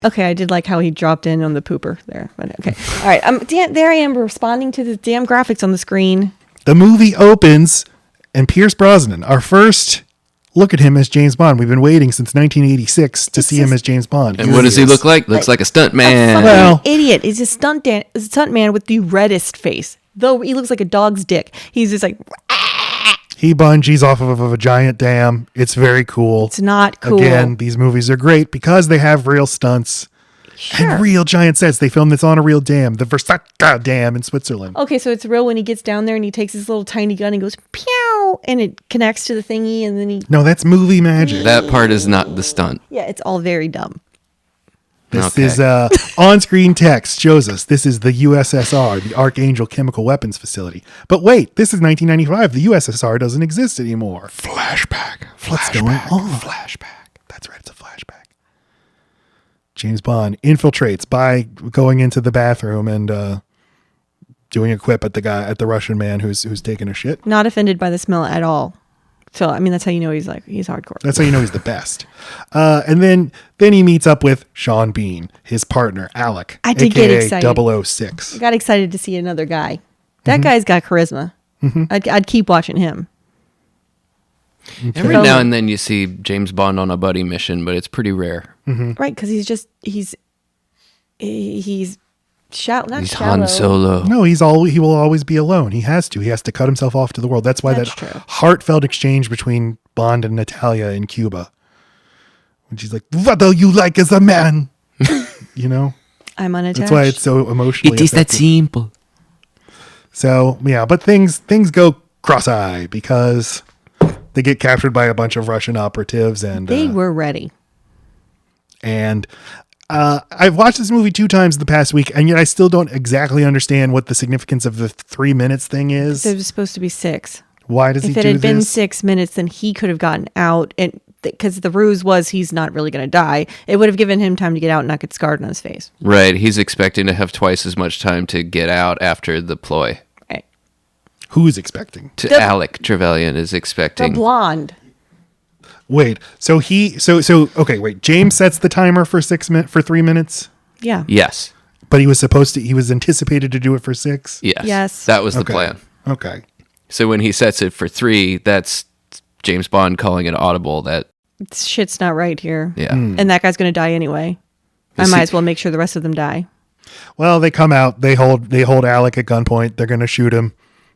Okay, I did like how he dropped in on the pooper there. But okay. All right. There I am responding to the damn graphics on the screen. The movie opens and Pierce Brosnan, our first look at him as James Bond. We've been waiting since 1986 to see him as James Bond. And what does he look like? Looks like a stunt man. Well, Idiot. He's a stunt man with the reddest face. Though he looks like a dog's dick. He's just like... He bungees off of a giant dam. It's very cool. It's not cool. Again, these movies are great because they have real stunts and real giant sets. They filmed this on a real dam, the Versaka Dam in Switzerland. Okay, so it's real when he gets down there and he takes his little tiny gun and goes, pew, and it connects to the thingy and then he... No, that's movie magic. That part is not the stunt. Yeah, it's all very dumb. This is on-screen text shows us this is the USSR, the Archangel Chemical Weapons Facility. But wait, this is 1995. The USSR doesn't exist anymore. Flashback. What's going on? Flashback. That's right, it's a flashback. James Bond infiltrates by going into the bathroom and doing a quip at the Russian man who's taking a shit. Not offended by the smell at all. So, I mean, that's how you know he's hardcore. That's how you know he's the best. And then he meets up with Sean Bean, his partner, Alec. I did get excited. 006. I got excited to see another guy. That guy's got charisma. I'd keep watching him. Okay. Every now and then you see James Bond on a buddy mission, but it's pretty rare. Right, because he's shallow. He's Han Solo. No, he will always be alone. He has to cut himself off to the world. That's why That's that true. heartfelt exchange between Bond and Natalia in Cuba. When she's like, "What do you like as a man?" You know? I'm unattached. That's why it's so emotionally It is that effective. simple. So, yeah, but things go cross-eye because they get captured by a bunch of Russian operatives and they were ready. And I've watched this movie 2 times the past week, and yet I still don't exactly understand what the significance of the 3 minutes thing is. There was supposed to be 6. Why does he do If this? it had been 6 minutes, then he could have gotten out. And because the ruse was he's not really going to die, it would have given him time to get out and not get scarred on his face. Right. He's expecting to have twice as much time to get out after the ploy. Right. Who's expecting? Alec Trevelyan is The expecting. blonde. Wait, so okay, wait. James sets the timer for 3 minutes, Yeah. Yes. but he was anticipated to do it for 6. Yes. Yes. That was the Okay. plan. Okay. So when he sets it for 3, that's James Bond calling it audible that, Shit's not right here. yeah. And that guy's going to die anyway. I might as well make sure the rest of them die. Well, they come out. They hold Alec at gunpoint. They're going to shoot him.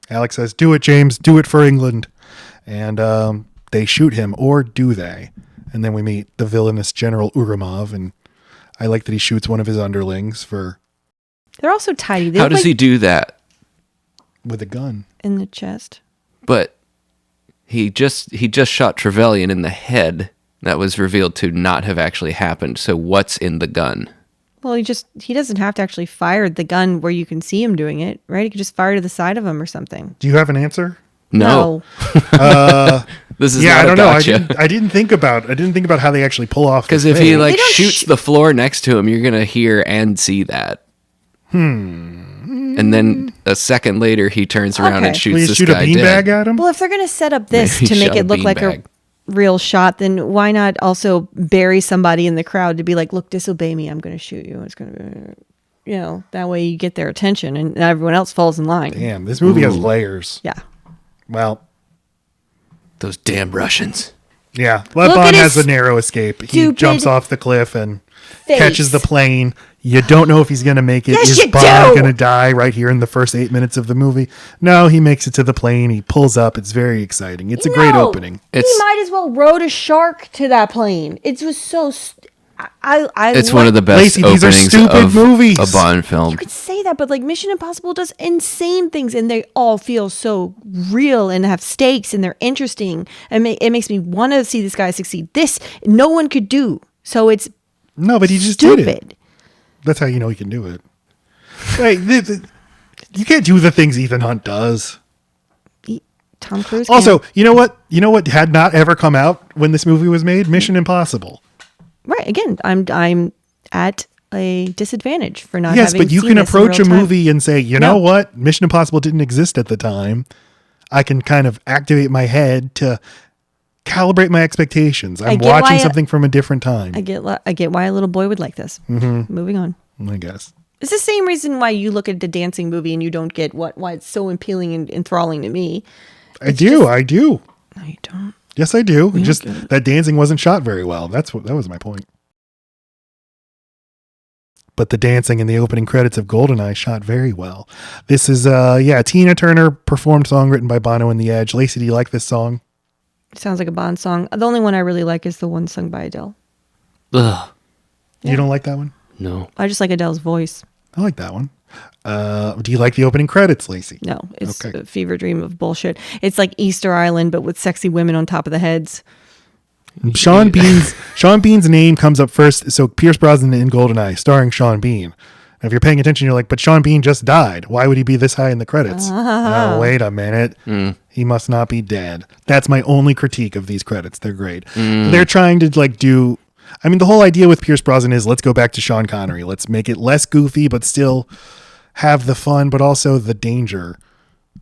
Alec says, "Do it, James. Do it for England." And they shoot him, or do they? And then we meet the villainous General Uramov, and I like that he shoots one of his underlings They're also tidy. They How look does like he do that? with a gun. in the chest? But he just shot Trevelyan in the head. That was revealed to not have actually happened. So what's in the gun? Well, he doesn't have to actually fire the gun where you can see him doing it, right? He could just fire to the side of him or something. Do you have an answer? No. This is Yeah, not I don't know. gotcha. I didn't think about how they actually pull off. Because the if he thing. like don't shoots the floor next to him, you're gonna hear and see that. And then a second later, he turns around Okay. and shoots Will you this shoot a guy beanbag dead. at him? Well, if they're going to set up this Maybe to make shot it look like a beanbag. real shot, then why not also bury somebody in the crowd to be like, look, disobey me, I'm going to shoot you. It's going to, that way you get their attention and everyone else falls in line. Damn, this movie has layers. Yeah. Well, Those damn Russians. yeah. Look Bond at has his a narrow escape. He stupid jumps off the cliff and face. catches the plane. You don't know if he's going to make it. Yes, Is you Bond do! going to die right here in the first 8 minutes of the movie? No, he makes it to the plane. He pulls up. It's very exciting. It's a great No. opening. He might as well rode a shark to that plane. It was so... It's one of the best Lacey, these are openings stupid of movies. a Bond film. You could say that, but like Mission Impossible does insane things, and they all feel so real and have stakes, and they're interesting. And it makes me want to see this guy succeed. This no one could do, so it's No, but he just stupid. did it. That's how you know he can do it. Like, you can't do the things Ethan Hunt does. Tom Cruise. Also, you know what? You know what had not ever come out when this movie was made? Mission Impossible. right? Again, I'm at a disadvantage for not. Yes, having but you seen can this in approach a real time. movie and say, you know what? Mission Impossible didn't exist at the time. I can kind of activate my head to calibrate my expectations. I'm get watching why- something from a different time. I get why a little boy would like this. Mm-hmm. Moving on. I guess. It's the same reason why you look at the dancing movie and you don't get why it's so appealing and enthralling to me. I do. No, you don't. Yes, I do. Just that dancing wasn't shot very well. That was my point. But the dancing in the opening credits of GoldenEye shot very well. This is a Tina Turner performed song written by Bono and The Edge. Lacey, do you like this song? It sounds like a Bond song. The only one I really like is the one sung by Adele. Ugh. You don't like that one? No. I just like Adele's voice. I like that one. Do you like the opening credits, Lacey? No, it's Okay. a fever dream of bullshit. It's like Easter Island, but with sexy women on top of the heads. Sean Bean's name comes up first. So Pierce Brosnan in GoldenEye, starring Sean Bean. Now, if you're paying attention, you're like, but Sean Bean just died. Why would he be this high in the credits? Oh, wait a minute. He must not be dead. That's my only critique of these credits. They're great. They're trying to do. I mean, the whole idea with Pierce Brosnan is let's go back to Sean Connery. Let's make it less goofy, but still have the fun, but also the danger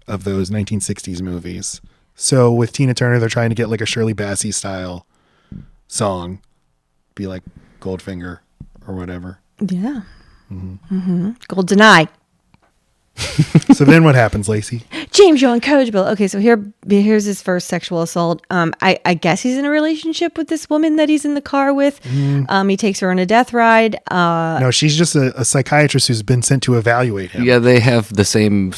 of those 1960s movies. So with Tina Turner, they're trying to get like a Shirley Bassey style song, be like Goldfinger or whatever. Yeah. GoldenEye. So then what happens, Lacey? James John Coachbill. Okay, so here's his first sexual assault. I guess he's in a relationship with this woman that he's in the car with. He takes her on a death ride. No, she's just a psychiatrist who's been sent to evaluate him. Yeah, they have the same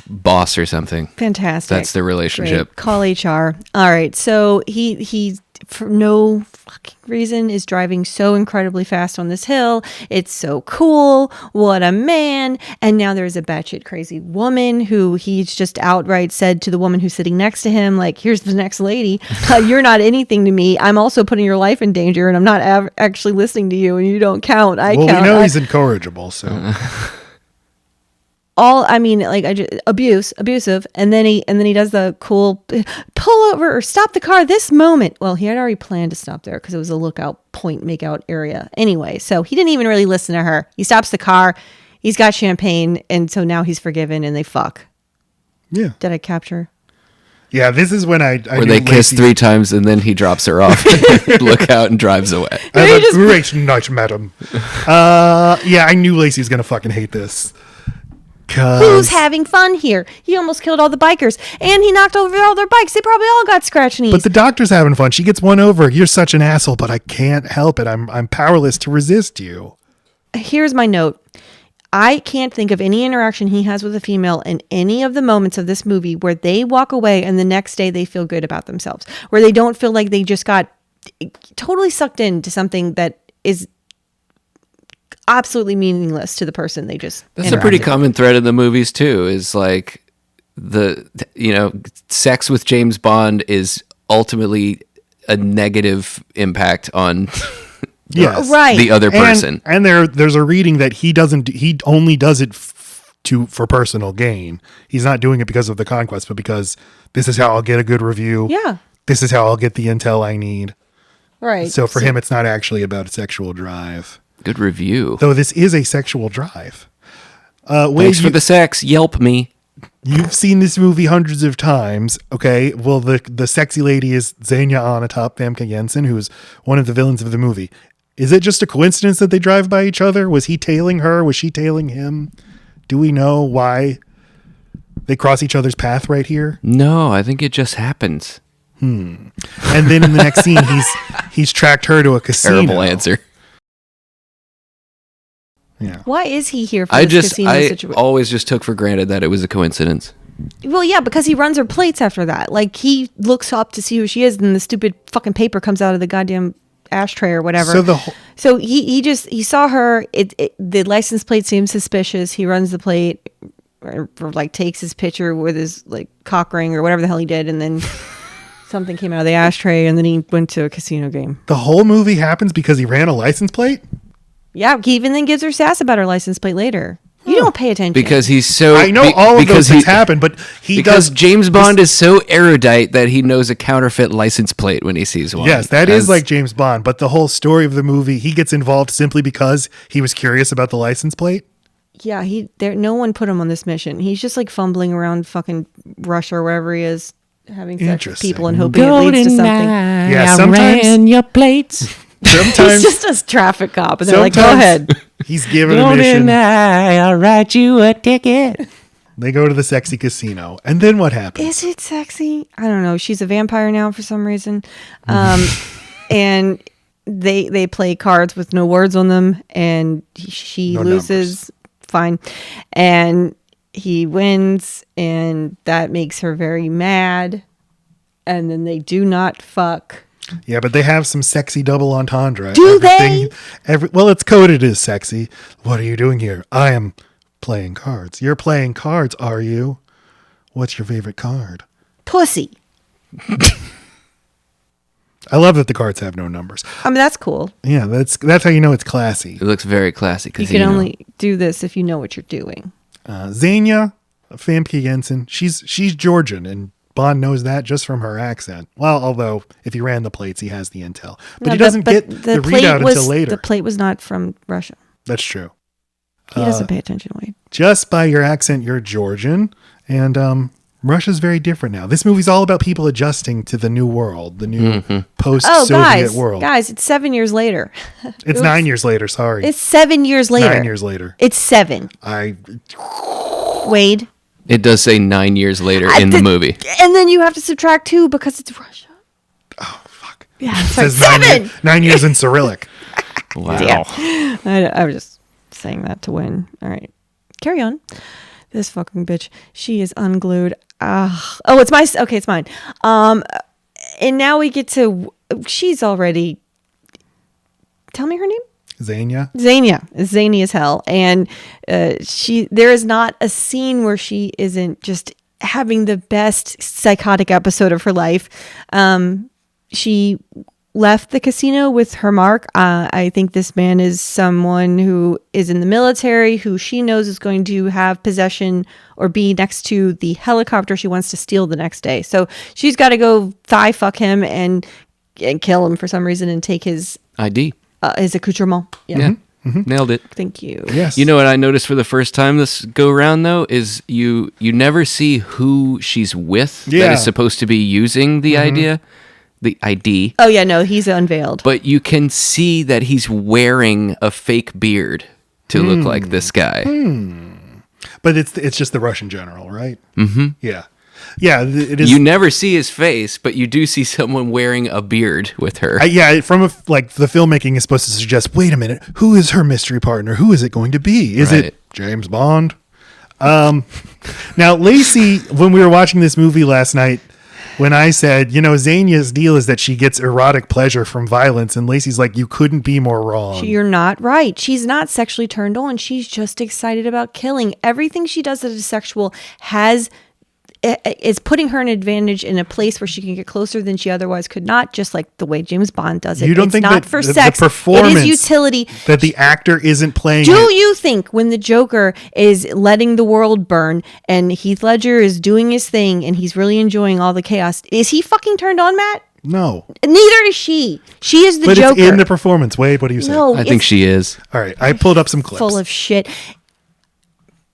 boss or something. Fantastic. That's their relationship. Great. Call HR. All right, so he for no fucking reason is driving so incredibly fast on this hill. It's so cool. What a man. And now there's a batshit crazy woman who he's just outright said to the woman who's sitting next to him, like, here's the next lady. You're not anything to me. I'm also putting your life in danger and I'm not actually listening to you and you don't count. I count. Well, we know he's incorrigible, so... abusive, and then he does the cool pull over or stop the car this moment. Well, he had already planned to stop there because it was a lookout point makeout area anyway, so he didn't even really listen to her. He stops the car, he's got champagne, and so now he's forgiven and they fuck. Yeah. Did I capture? Yeah, this is when I Where they kiss 3 times and then he drops her off. Look out and drives away. I have a great night, madam. Yeah, I knew Lacey was gonna fucking hate this. Who's having fun here? He almost killed all the bikers, and he knocked over all their bikes. They probably all got scratch knees. But the doctor's having fun. She gets one over. You're such an asshole, but I can't help it. I'm powerless to resist you. Here's my note. I can't think of any interaction he has with a female in any of the moments of this movie where they walk away and the next day they feel good about themselves, where they don't feel like they just got totally sucked into something that is absolutely meaningless to the person they just That's a pretty common thread in the movies too, is like sex with James Bond is ultimately a negative impact on Yes. Right. the other person. And there's a reading that he only does it for personal gain. He's not doing it because of the conquest, but because this is how I'll get a good review. Yeah. This is how I'll get the intel I need. Right. So for him, it's not actually about a sexual drive. Good review. Though this is a sexual drive. Thanks for the sex. Yelp me. You've seen this movie hundreds of times, okay? Well, the sexy lady is Xenia Onatopp, Famke Janssen, who's one of the villains of the movie. Is it just a coincidence that they drive by each other? Was he tailing her? Was she tailing him? Do we know why they cross each other's path right here? No, I think it just happens. And then in the next scene, he's tracked her to a casino. Terrible answer. Yeah. Why is he here for this casino situation? Always just took for granted that it was a coincidence. Well, yeah, because he runs her plates after that. Like, he looks up to see who she is, and the stupid fucking paper comes out of the goddamn ashtray or whatever. So he saw her. The license plate seems suspicious. He runs the plate, or like takes his picture with his like cock ring or whatever the hell he did, and then something came out of the ashtray, and then he went to a casino game. The whole movie happens because he ran a license plate? Yeah, he even then gives her sass about her license plate later. You don't pay attention. Because he's so... I know all of those things happen, but because James Bond is so erudite that he knows a counterfeit license plate when he sees one. Yes, that is like James Bond, but the whole story of the movie, he gets involved simply because he was curious about the license plate? Yeah, no one put him on this mission. He's just like fumbling around fucking Russia or wherever he is. having sex with Interesting. people and hoping it leads to something. Yeah, I sometimes- ran your plates. Sometimes He's just a traffic cop, and they're like, "Go sometimes ahead." He's given a mission. GoldenEye, I'll write you a ticket. They go to the sexy casino, and then what happens? Is it sexy? I don't know. She's a vampire now for some reason, and they play cards with no words on them, and she No loses. Fine, and he wins, and that makes her very mad. And then they do not fuck. Yeah, but they have some sexy double entendre. Do they? Well, it's coded as sexy. What are you doing here? I am playing cards. You're playing cards, are you? What's your favorite card? Pussy. I love that the cards have no numbers. I mean, that's cool. Yeah, that's how you know it's classy. It looks very classy. You can only do this if you know what you're doing. Xenia, Famke Janssen, she's Georgian, and Bond knows that just from her accent. Well, although if he ran the plates, he has the intel. But No, he doesn't get the plate readout until later. The plate was not from Russia. That's true. He doesn't pay attention, Wade. Just by your accent, you're Georgian, and Russia's very different now. This movie's all about people adjusting to the new world, the new post-Soviet world. Guys, it's 7 years later. It's 9 years later. Sorry, It's 7 years later. 9 years later. It's 7. Wade. It does say 9 years later in the movie. And then you have to subtract 2 because it's Russia. Oh fuck! Yeah, It sorry, says 7. 9 years in Cyrillic. Wow. Yeah. I was just saying that to win. All right. Carry on. This fucking bitch. She is unglued. Oh, it's my... Okay, it's mine. And now we get to... She's already... Tell me her name? Xenia. Xenia is zany as hell, and there is not a scene where she isn't just having the best psychotic episode of her life. She left the casino with her mark. I think this man is someone who is in the military, who she knows is going to have possession or be next to the helicopter she wants to steal the next day. So she's got to go thigh fuck him and kill him for some reason and take his ID. His accoutrement. Yeah. Nailed it. Thank you. Yes. You know what I noticed for the first time this go round though is you never see who she's with that Yeah. is supposed to be using the ID, Oh yeah, no, he's unveiled. but you can see that he's wearing a fake beard to look like this guy. But it's just the Russian general, right? Mm-hmm. Yeah. Yeah, it is. You never see his face, but you do see someone wearing a beard with her. Yeah, from the filmmaking is supposed to suggest, wait a minute, who is her mystery partner? Who is it going to be? Is Right. it James Bond? Now, Lacey, when we were watching this movie last night, when I said, Xenia's deal is that she gets erotic pleasure from violence, and Lacey's like, you couldn't be more wrong. You're not right. She's not sexually turned on. She's just excited about killing. Everything she does that is sexual is putting her an advantage in a place where she can get closer than she otherwise could not, just like the way James Bond does it. You don't It's think not that for the sex. performance, it is utility. that the actor isn't playing Do it? you think when the Joker is letting the world burn and Heath Ledger is doing his thing and he's really enjoying all the chaos, is he fucking turned on, Matt? No. Neither is she. She is the But Joker. it's in the performance. Wade, what do you say? No, I think it's she is. All right, I pulled up some clips. full of shit.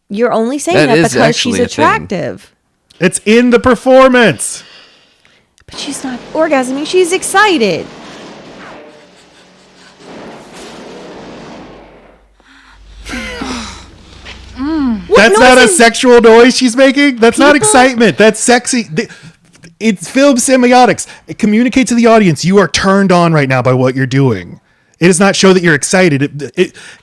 You're only saying That that is because she's actually a thing. attractive. It's in the performance. But she's not orgasming. She's excited. That's not a noises? sexual noise she's making. That's not People- excitement. That's sexy. It's film semiotics. It communicates to the audience you are turned on right now by what you're doing. It does not show that you're excited.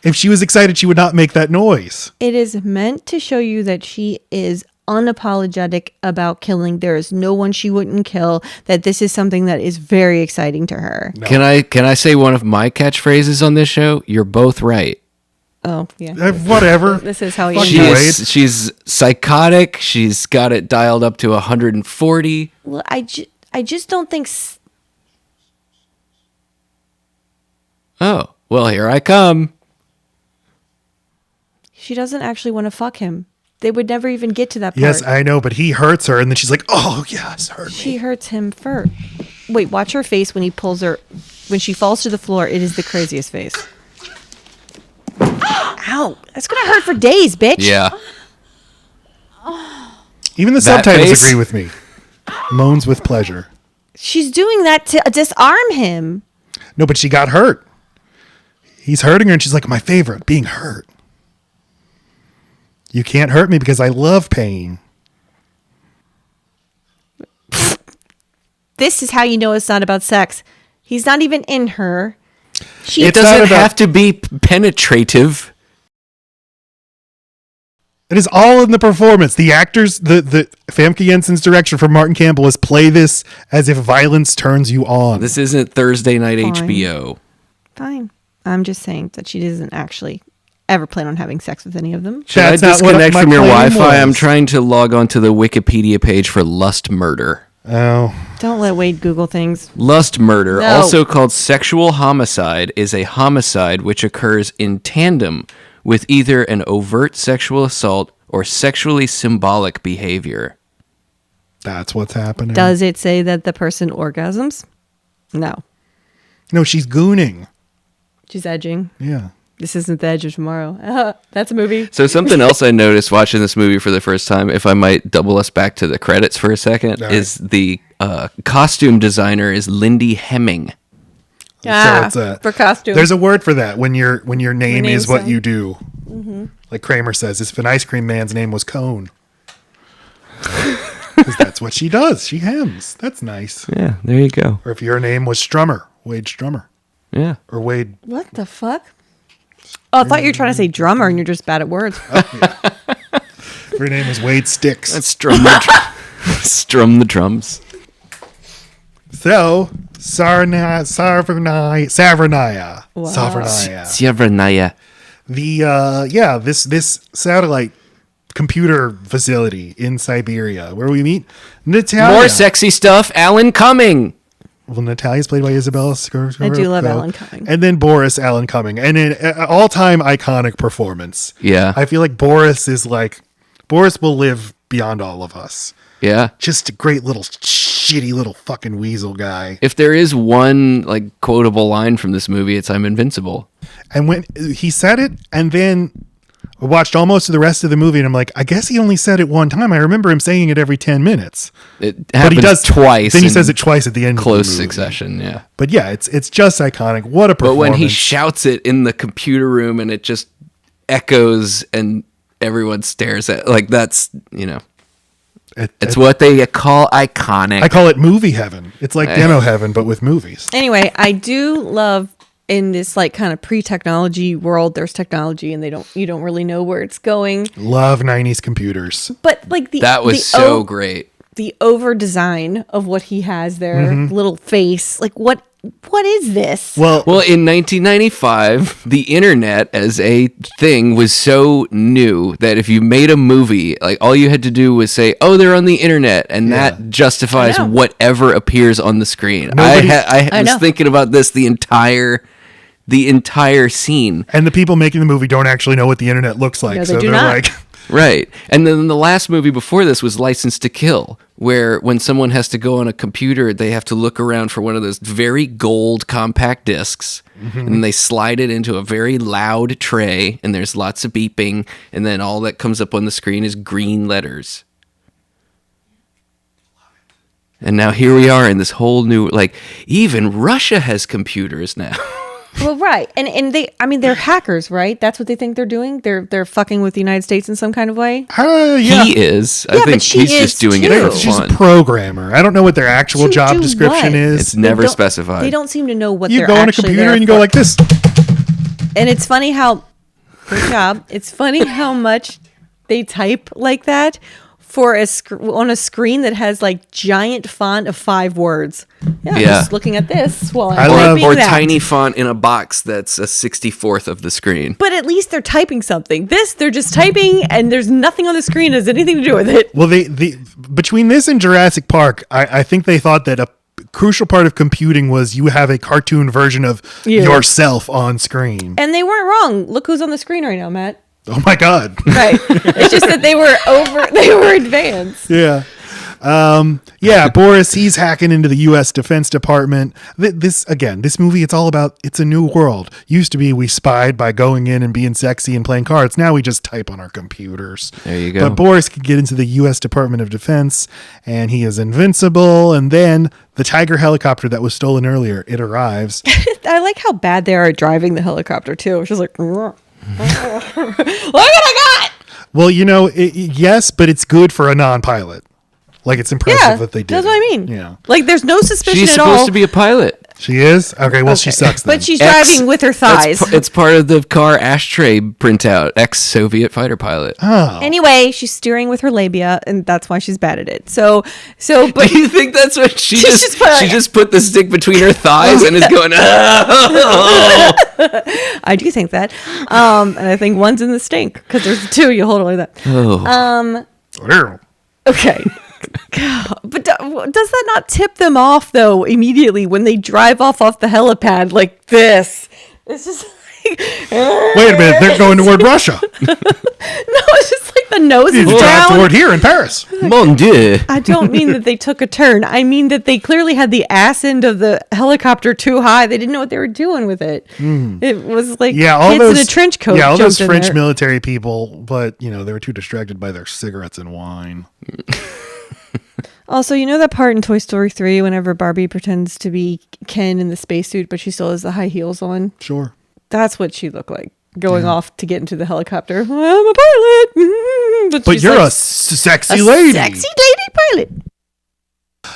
If she was excited, she would not make that noise. It is meant to show you that she is unapologetic about killing. There is no one she wouldn't kill. That this is something that is very exciting to her. No. Can I say one of my catchphrases on this show? You're both right. Oh yeah. Whatever. This is how you. Fuck She you, know. Wade. she's psychotic. She's got it dialed up to 140. Well, I just don't think. Oh, well, here I come. She doesn't actually want to fuck him. They would never even get to that part. Yes, I know, but he hurts her, and then she's like, "Oh yes, hurt me." She hurts him first. Wait, watch her face when he pulls her. When she falls to the floor, it is the craziest face. Ow! That's gonna hurt for days, bitch. Yeah. Even the That subtitles face? agree with me. Moans with pleasure. She's doing that to disarm him. No, but she got hurt. He's hurting her, and she's like, my favorite, being hurt. You can't hurt me because I love pain. This is how you know it's not about sex. He's not even in her. It doesn't have to be penetrative. It is all in the performance. The actors, the Famke Janssen's direction from Martin Campbell is play this as if violence turns you on. This isn't Thursday night Fine. HBO. Fine. I'm just saying that she doesn't actually ever plan on having sex with any of them. Should That's I not what disconnect my from your claim Wi-Fi? I'm was. trying to log on to the Wikipedia page for lust murder. Oh, Don't let Wade Google things. Lust murder, No. also called sexual homicide, is a homicide which occurs in tandem with either an overt sexual assault or sexually symbolic behavior. that's what's happening. Does it say that the person orgasms? No. No, she's gooning. She's edging. Yeah. This isn't the edge of tomorrow. That's a movie. So something else I noticed watching this movie for the first time, if I might double us back to the credits for a second, All right. is the costume designer is Lindy Hemming. So it's for costume. There's a word for that when your name name is what sound- you do. Like Kramer says, if an ice cream man's name was Cone. Because that's what she does. She hems. That's nice. Yeah, there you go. Or if your name was Strummer, Wade Strummer. Yeah. Or Wade. What the fuck? Oh, I thought you were trying to say drummer and you're just bad at words. If your name was Wade Sticks. Let's strum strum the drums. So, Savernaya. Wow. Savernaya. Sievrnaya. This satellite computer facility in Siberia where we meet Natalia. More sexy stuff, Alan Cumming. Well, Natalia's played by Izabella Scorupco. I do love Alan Cumming. And then Boris Alan Cumming. And an all-time iconic performance. Yeah. I feel like Boris will live beyond all of us. Yeah. Just a great little shitty little fucking weasel guy. If there is one like quotable line from this movie, it's "I'm invincible." And when he said it, and then I watched almost the rest of the movie, and I'm like, I guess he only said it one time. I remember him saying it every 10 minutes. It But happens he does twice. Then he in says it twice at the end close of the movie. succession. Yeah. But yeah, it's just iconic. What a But performance. when he shouts it in the computer room and it just echoes and everyone stares at, like, that's, it's what they call iconic. I call it movie heaven. It's like demo heaven, but with movies. Anyway, I do love in this like kind of pre-technology world, there's technology and you don't really know where it's going. Love 90s computers. But like that was so great. The over design of what he has there, Mm-hmm. little face. Like what is this? Well, In 1995, the internet as a thing was so new that if you made a movie, like all you had to do was say, "Oh, they're on the internet," and that justifies I know. whatever appears on the screen. Nobody- I was know. thinking about this the entire scene. and the people making the movie don't actually know what the internet looks like. No, they so do they're not. like, Right. And then the last movie before this was License to Kill, where when someone has to go on a computer, they have to look around for one of those very gold compact discs, and then they slide it into a very loud tray, and there's lots of beeping, and then all that comes up on the screen is green letters. And now here we are in this whole new, like, even Russia has computers now. Well, right. And they're hackers, right? That's what they think they're doing. They're fucking with the United States in some kind of way. yeah. He is. Yeah, I think but she he's is just doing it too. for She's a fun. programmer. I don't know what their actual To job do description what? is. It's never They don't- specified. They don't seem to know what You they're go on a actually computer there and you go for. like this. And it's funny how good job. It's funny how much they type like that for on a screen that has like giant font of 5 words. Yeah, I'm Yeah. just looking at this while I I'm love- typing or that. tiny font in a box that's a 64th of the screen. But at least they're typing something. This, they're just typing, and there's nothing on the screen that has anything to do with it. Well, between this and Jurassic Park, I think they thought that a crucial part of computing was you have a cartoon version of Yeah. yourself on screen. And they weren't wrong. Look who's on the screen right now, Matt. Oh my God. Right. It's just that they were advanced. Yeah. Yeah, Boris, he's hacking into the U.S. Defense Department. This movie, it's all about, it's a new world. Used to be we spied by going in and being sexy and playing cards. Now we just type on our computers. There you go. But Boris can get into the U.S. Department of Defense, and he is invincible. And then the Tiger helicopter that was stolen earlier, it arrives. I like how bad they are at driving the helicopter, too. It's just like, look what I got! Well, yes, but it's good for a non-pilot. Like, it's impressive that they did. That's what I mean. Yeah. Like, there's no suspicion She's at all. supposed to be a pilot. She is? Okay, well, she sucks then. But she's driving with her thighs. It's part of the car ashtray printout. Ex-Soviet fighter pilot. Oh. Anyway, she's steering with her labia, and that's why she's bad at it. But Do you think that's what she She's just put the stick between her thighs and is going, oh. I do think that. And I think one's in the stink, because there's two, you hold it like that. Oh. Okay. But does that not tip them off, though, immediately when they drive off the helipad like this? It's just like... Wait a minute, they're going toward Russia. No, it's just like the nose is Drive down. toward here in Paris. Mon Dieu. I don't mean that they took a turn. I mean that they clearly had the ass end of the helicopter too high. They didn't know what they were doing with it. It was like all kids those in a trench coat. Yeah, all those jumped in French there. military people, but they were too distracted by their cigarettes and wine. Also, that part in Toy Story 3 whenever Barbie pretends to be Ken in the spacesuit, but she still has the high heels on? Sure. That's what she looked like, going off to get into the helicopter. I'm a pilot. But she's you're like a sexy lady. Sexy lady pilot.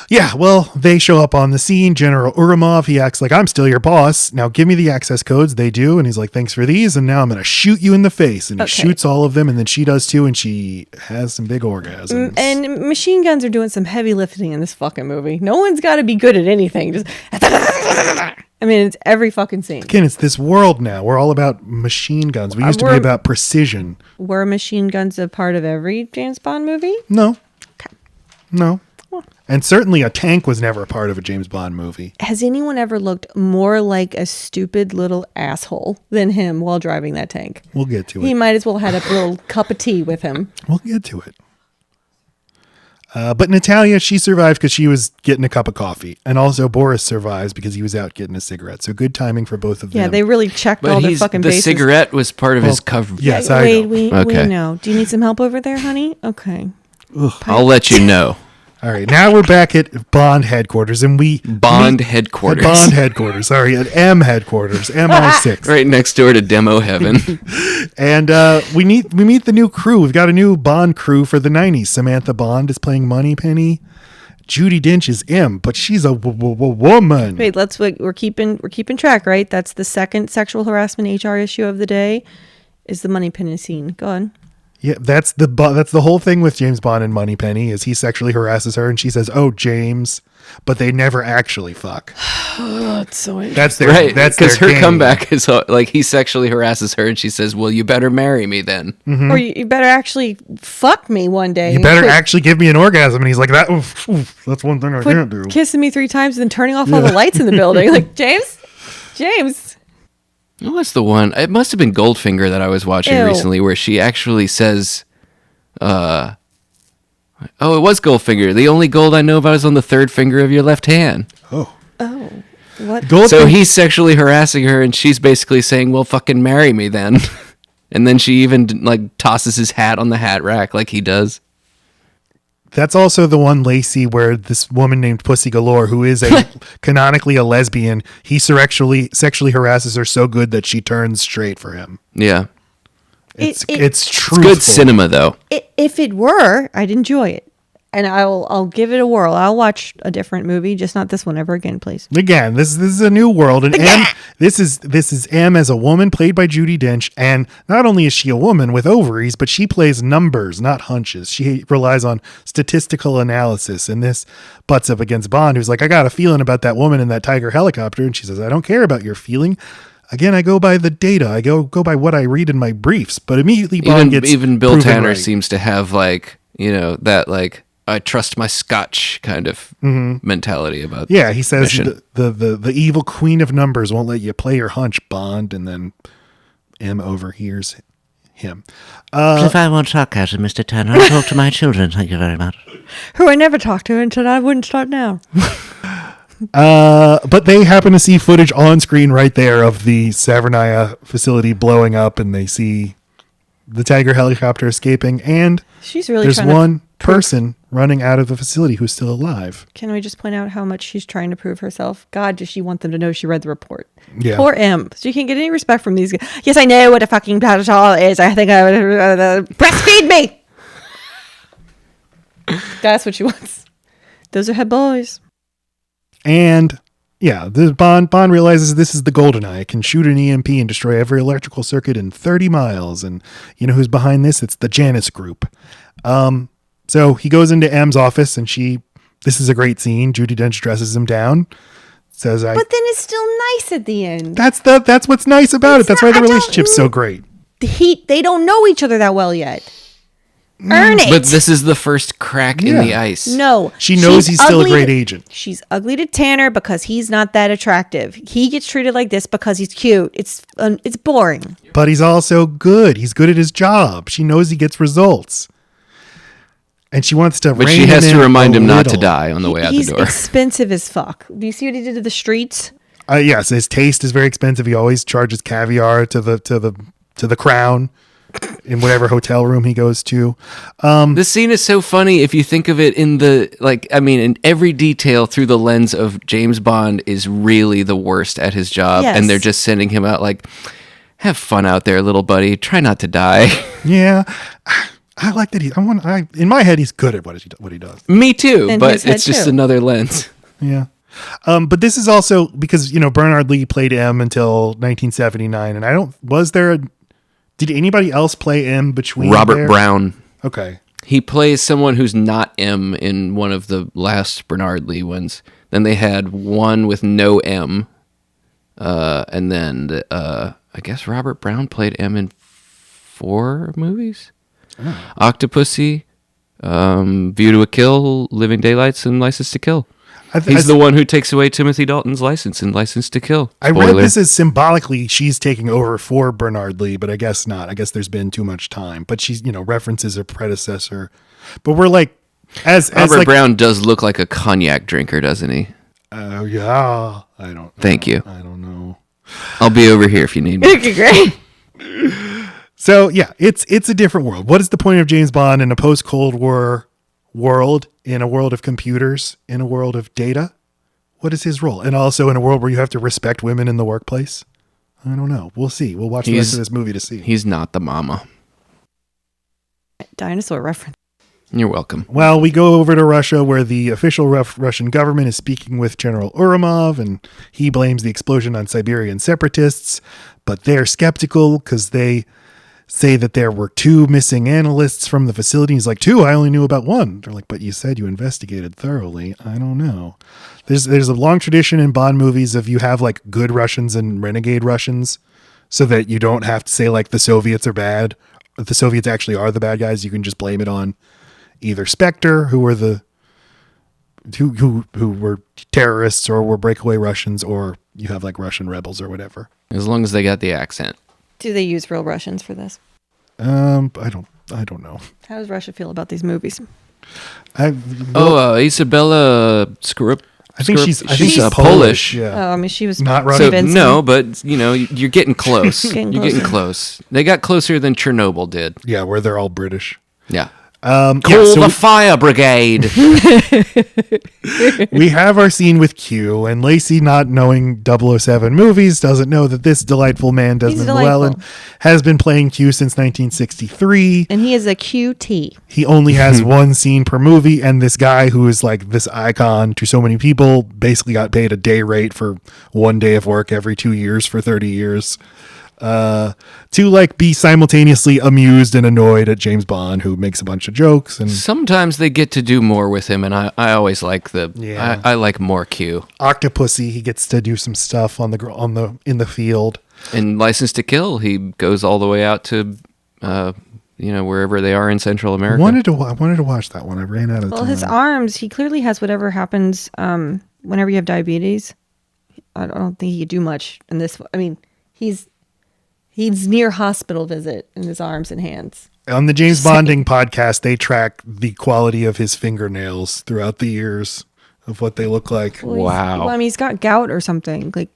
Yeah, well, they show up on the scene. General Urumov, he acts like, I'm still your boss. Now give me the access codes. They do. And he's like, thanks for these. And now I'm going to shoot you in the face. And he shoots all of them. And then she does too. And she has some big orgasms. And machine guns are doing some heavy lifting in this fucking movie. No one's got to be good at anything. Just, I mean, it's every fucking scene. Again, it's this world now. We're all about machine guns. We used to be about precision. Were machine guns a part of every James Bond movie? No. Okay. No. And certainly a tank was never a part of a James Bond movie. Has anyone ever looked more like a stupid little asshole than him while driving that tank? We'll get to it. He might as well had a little cup of tea with him. We'll get to it. But Natalia, she survived because she was getting a cup of coffee. And also Boris survives because he was out getting a cigarette. So good timing for both of them. Yeah, they really checked all their fucking the bases. cigarette was part of his cover. Yes, Yeah, I wait, know. we Okay. know. Do you need some help over there, honey? Okay. I'll let you know. All right, now we're back at Bond headquarters, and Bond headquarters. At Bond headquarters. Sorry, at M headquarters, MI6. Right next door to Demo Heaven. And we meet the new crew. We've got a new Bond crew for the 90s. Samantha Bond is playing Moneypenny. Judi Dench is M, but she's a woman. Wait, we're keeping track, right? That's the second sexual harassment HR issue of the day. Is the Moneypenny scene? Go on. Yeah, that's the whole thing with James Bond and Moneypenny is he sexually harasses her and she says, "Oh, James," but they never actually fuck. That's so interesting. That's their Right, That's because their her game. comeback is like he sexually harasses her and she says, well, you better marry me then. Mm-hmm. Or you better actually fuck me one day. You better actually give me an orgasm, and he's like, "That. Oof, that's one thing I can't do." Kissing me 3 times and then turning off all the lights in the building. Like, James. What's the one? It must have been Goldfinger that I was watching Ew. recently where she actually says, it was Goldfinger. The only gold I know about is on the third finger of your left hand. Oh, What? So he's sexually harassing her and she's basically saying, well, fucking marry me then. And then she even like tosses his hat on the hat rack like he does. That's also the one, Lacey, where this woman named Pussy Galore, who is canonically a lesbian, he sexually harasses her so good that she turns straight for him. Yeah. It's It's truthful. good cinema though. If it were, I'd enjoy it. And I'll give it a whirl. I'll watch a different movie, just not this one ever again, please. Again, this is a new world, and this is M as a woman played by Judi Dench, and not only is she a woman with ovaries, but she plays numbers, not hunches. She relies on statistical analysis, and this butts up against Bond, who's like, I got a feeling about that woman in that Tiger helicopter, and she says, I don't care about your feeling. Again, I go by the data. I go by what I read in my briefs, but immediately Bond gets even Bill proven Tanner right. seems to have like, that like I trust my scotch kind of mentality about Yeah, he says mission. the evil queen of numbers won't let you play your hunch, Bond, and then M overhears him. If I want sarcasm, Mr. Tanner, I'll talk to my children. Thank you very much. Who I never talked to until I wouldn't start now. But they happen to see footage on screen right there of the Severnaya facility blowing up, and they see the Tiger helicopter escaping, and She's really there's trying to one person running out of the facility who's still alive. Can we just point out how much she's trying to prove herself? God, does she want them to know she read the report? Yeah. Poor M. She can't get any respect from these guys. Yes, I know what a fucking plateau is. I think I would breastfeed me. That's what she wants. Those are her boys. And yeah, the Bond realizes this is the GoldenEye. It can shoot an EMP and destroy every electrical circuit in 30 miles. And you know who's behind this? It's the Janus Group. So he goes into M's office, and this is a great scene. Judi Dench dresses him down. But then it's still nice at the end. That's what's nice about it. That's why the I don't- relationship's so great. They don't know each other that well yet. Earn it. But this is the first crack in the ice. No. She knows she's he's still a ugly great agent. She's ugly to Tanner because he's not that attractive. He gets treated like this because he's cute. It's boring. But he's also good. He's good at his job. She knows he gets results. And she wants to But rein she has him to in remind a him not to little. die on the way out the He's door. expensive as fuck. Do you see what he did to the streets? Yes, his taste is very expensive. He always charges caviar to the crown in whatever hotel room he goes to. This scene is so funny if you think of it in in every detail through the lens of James Bond is really the worst at his job. Yes. And they're just sending him out like, have fun out there, little buddy. Try not to die. Yeah. I like that in my head, he's good at what he does. Me too, In but his head it's just too. another lens. Yeah. But this is also because, Bernard Lee played M until 1979. And did anybody else play M between Robert there? Brown. Okay. He plays someone who's not M in one of the last Bernard Lee ones. Then they had one with no M. And then I guess Robert Brown played M in 4 movies. Oh. Octopussy, View to a Kill, Living Daylights, and License to Kill. He's the one who takes away Timothy Dalton's license in License to Kill. I Spoiler. read this as symbolically she's taking over for Bernard Lee, but I guess not. I guess there's been too much time. But she's, references her predecessor. But we're like, Robert Brown does look like a cognac drinker, doesn't he? Oh, yeah. Thank you. I don't know. I'll be over here if you need me. Okay, great. So yeah, it's a different world. What is the point of James Bond in a post-Cold War world, in a world of computers, in a world of data? What is his role? And also in a world where you have to respect women in the workplace? I don't know. We'll see. We'll watch the rest of this movie to see. He's not the mama. Dinosaur reference. You're welcome. Well, we go over to Russia where the official Russian government is speaking with General Urumov, and he blames the explosion on Siberian separatists, but they're skeptical because they say that there were 2 missing analysts from the facility. He's like, 2? I only knew about 1. They're like, but you said you investigated thoroughly. I don't know. There's a long tradition in Bond movies of you have like good Russians and renegade Russians so that you don't have to say like the Soviets are bad. If the Soviets actually are the bad guys, you can just blame it on either Spectre, who were who were terrorists or were breakaway Russians, or you have like Russian rebels or whatever. As long as they got the accent. Do they use real Russians for this? I don't know. How does Russia feel about these movies? Isabella Scorupco. I think she's Polish. Yeah. Oh, I mean, she was Not Russian. So, convincing. no, but you're getting close. Getting You're getting closer. close. They got closer than Chernobyl did. Yeah, where they're all British. Yeah. Yeah, Call so the fire brigade. we have our scene with Q, and Lacey, not knowing 007 movies, doesn't know that this delightful man, Desmond Llewellyn, has been playing Q since 1963. And he is a QT. He only has one scene per movie, and this guy who is like this icon to so many people basically got paid a day rate for 1 day of work every 2 years for 30 years. To like be simultaneously amused and annoyed at James Bond, who makes a bunch of jokes. And Sometimes they get to do more with him, and I always like Yeah. I like more Q. Octopussy, he gets to do some stuff in the field. In License to Kill, he goes all the way out to wherever they are in Central America. I wanted to watch that one. I ran out of Well, time. his arms, he clearly has whatever happens whenever you have diabetes. I don't think he could do much in this. I mean, his He's near hospital visit in his arms and hands. On the James Bonding podcast, they track the quality of his fingernails throughout the years of what they look like. Well, Wow. Well, I mean, he's got gout or something. Like,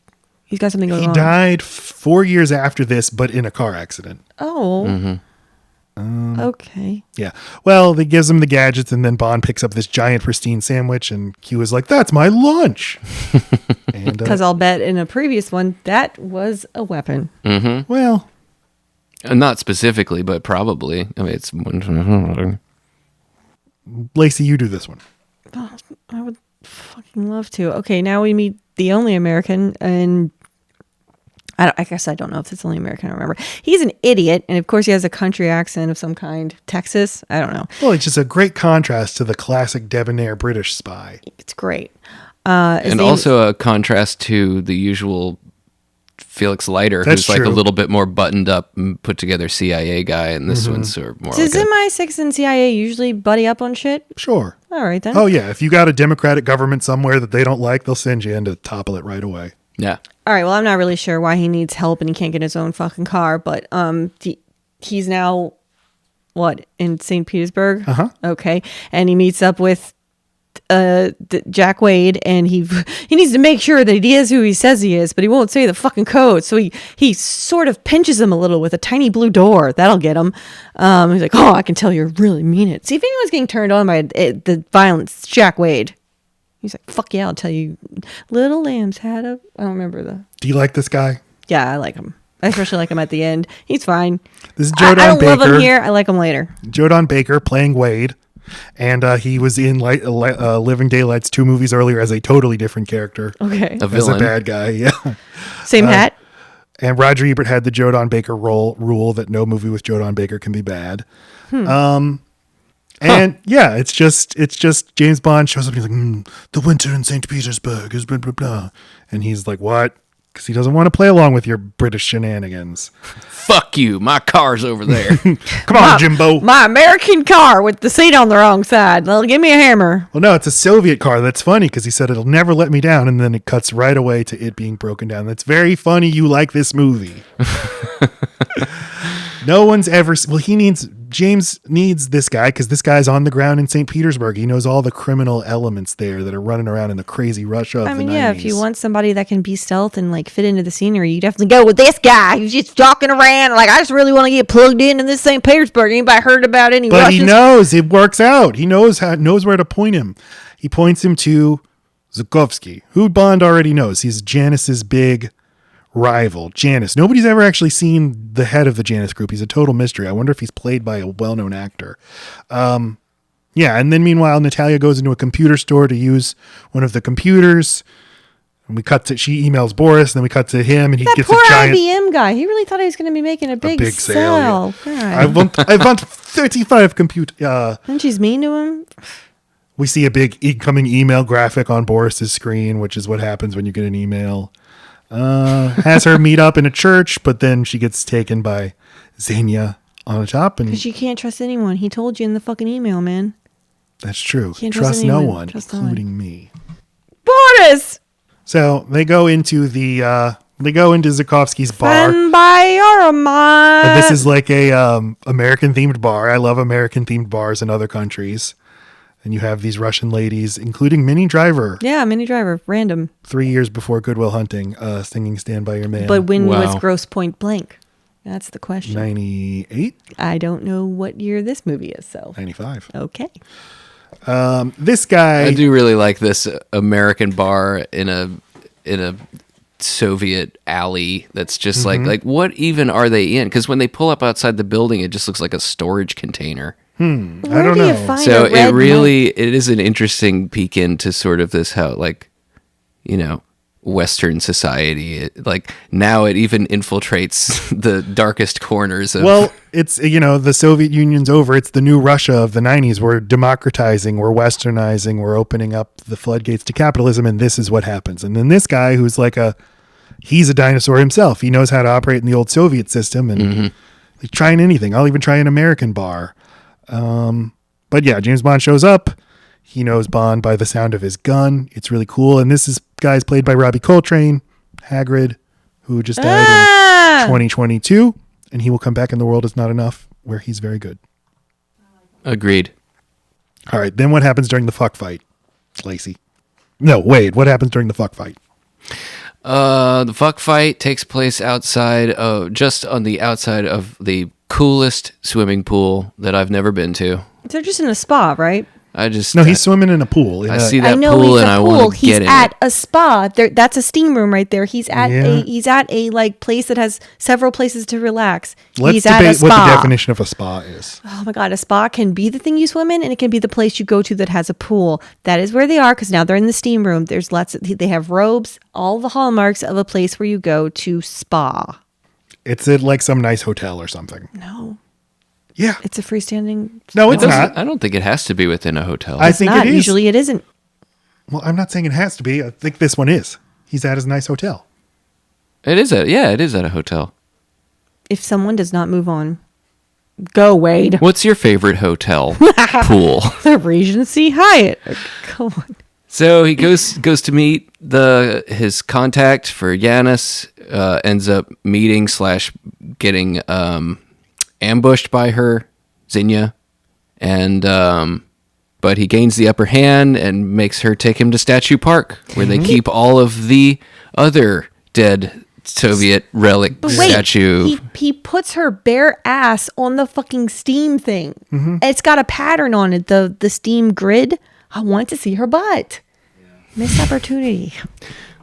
he's got something going He on. died 4 years after this, but in a car accident. Oh. Okay. Yeah. Well, they gives him the gadgets, and then Bond picks up this giant pristine sandwich, and Q is like, "That's my lunch." And Because I'll bet in a previous one, that was a weapon. well, Not specifically, but probably. I mean, it's Lacey, you do this one. Oh, I would fucking love to. Okay, now we meet the only American, and I guess I don't know if it's the only American. I don't remember. He's an idiot, and of course he has a country accent of some kind. Texas? I don't know. Well, it's just a great contrast to the classic debonair British spy. It's great. and also a contrast to the usual Felix Leiter, That's who's like a true. little bit more buttoned up and put together CIA guy, and this one's sort of more Does like a, MI6 and CIA usually buddy up on shit? Sure. All right, then. Oh, yeah. If you got a democratic government somewhere that they don't like, they'll send you in to topple it right away. yeah. All right, well, I'm not really sure why he needs help and he can't get his own fucking car, but he's now, what, in St. Petersburg? Uh-huh. Okay, and he meets up with Jack Wade, and he needs to make sure that he is who he says he is, but he won't say the fucking code, so he sort of pinches him a little with a tiny blue door. That'll get him. He's like, oh, I can tell you really mean it. See if anyone's getting turned on by the violence. Jack Wade. He's like, fuck yeah, I'll tell you. Little lambs had a... I don't remember the... Do you like this guy? Yeah, I like him. I especially like him at the end. He's fine. This is Joe I Don don't love him Baker. here. I like him later. Joe Don Baker playing Wade. And he was in Living Daylights 2 movies earlier as a totally different character. Okay. A As a villain. bad guy, yeah. Same hat. And Roger Ebert had the Joe Don Baker rule that no movie with Joe Don Baker can be bad. And yeah, it's just James Bond shows up and he's like, the winter in St. Petersburg is blah, blah, blah. And he's like, what? Because he doesn't want to play along with your British shenanigans. Fuck you. My car's over there. Come on, Jimbo. My American car with the seat on the wrong side. Well, give me a hammer. Well, no, it's a Soviet car. That's funny because he said it'll never let me down. And then it cuts right away to it being broken down. That's very funny. You like this movie. No one's ever. Well, James needs this guy because this guy's on the ground in St. Petersburg. He knows all the criminal elements there that are running around in the crazy Russia of I mean, the 90s. yeah, if you want somebody that can be stealth and like fit into the scenery, you definitely go with this guy who's just walking around. Like, I just really want to get plugged in this St. Petersburg. Anybody heard about any But Russians? he knows it works out. He knows where to point him. He points him to Zukovsky, who Bond already knows. He's Janice's big rival. Janice. Nobody's ever actually seen the head of the Janice group. He's a total mystery. I wonder if he's played by a well-known actor. Yeah, and then meanwhile, Natalia goes into a computer store to use one of the computers. And we cut to, she emails Boris, and then we cut to him, and he That gets poor a giant... IBM guy. He really thought he was going to be making a big sale, sell. God. I want 35 compute. And she's mean to him. We see a big incoming email graphic on Boris's screen, which is what happens when you get an email. Has her meet up in a church, but then she gets taken by Xenia on the top, and Because you can't trust anyone. He told you in the fucking email, man. that's true. Can't Trust no anyone. one, Trust no one. including me. Boris! So they go into Zukovsky's bar. Stand by your mind. And this is like a American themed bar. I love American themed bars in other countries. And you have these Russian ladies, including Minnie Driver, Yeah, Mini Driver, random. 3 years before Good Will Hunting, singing "Stand by Your Man." But when was Wow. Gross Point Blank? That's the question. 98, I don't know what year this movie is, so. 95. Okay. This guy, I do really like this American bar in a Soviet alley that's just like what even are they in? Because when they pull up outside the building, it just looks like a storage container. I Where don't do you know. find So a red it is an interesting peek into sort of this how like, you know, Western society. Like now it even infiltrates the darkest corners of. Well, it's, the Soviet Union's over. It's the new Russia of the 90s. We're democratizing, we're westernizing, we're opening up the floodgates to capitalism, and this is what happens. And then this guy who's he's a dinosaur himself. He knows how to operate in the old Soviet system, and he's trying anything. I'll even try an American bar. But yeah, James Bond shows up. He knows Bond by the sound of his gun. It's really cool. And this guy's played by Robbie Coltrane, Hagrid, who just died in 2022, and He Will Come Back and the World Is Not Enough, where he's very good. Agreed. All right, then what happens during the fuck fight, Lacey? No, Wade, what happens during the fuck fight? The fuck fight takes place just on the outside of the coolest swimming pool that I've never been to. They're just in a spa, right? He's swimming in a pool. I see that I know pool he's and a I pool. want to get in He's at it. a spa. That's a steam room right there. He's at a like place that has several places to relax. Let's he's at a debate spa. what the definition of a spa is. Oh my god, a spa can be the thing you swim in, and it can be the place you go to that has a pool. That is where they are because now they're in the steam room. There's they have robes, all the hallmarks of a place where you go to spa. It's at like some nice hotel or something. No. Yeah. It's a freestanding. No, it's not. I don't think it has to be within a hotel. I think not. it is. Usually it isn't. Well, I'm not saying it has to be. I think this one is. He's at his nice hotel. It is at a hotel. If someone does not move on, go Wade. What's your favorite hotel pool? The Regency Hyatt. Come on. So he goes to meet his contact for Yanis, ends up meeting / getting ambushed by her, Zinnia, and but he gains the upper hand and makes her take him to Statue Park, where they keep all of the other dead Soviet relic statue. He puts her bare ass on the fucking steam thing. It's got a pattern on it, the steam grid. I want to see her butt. Missed opportunity.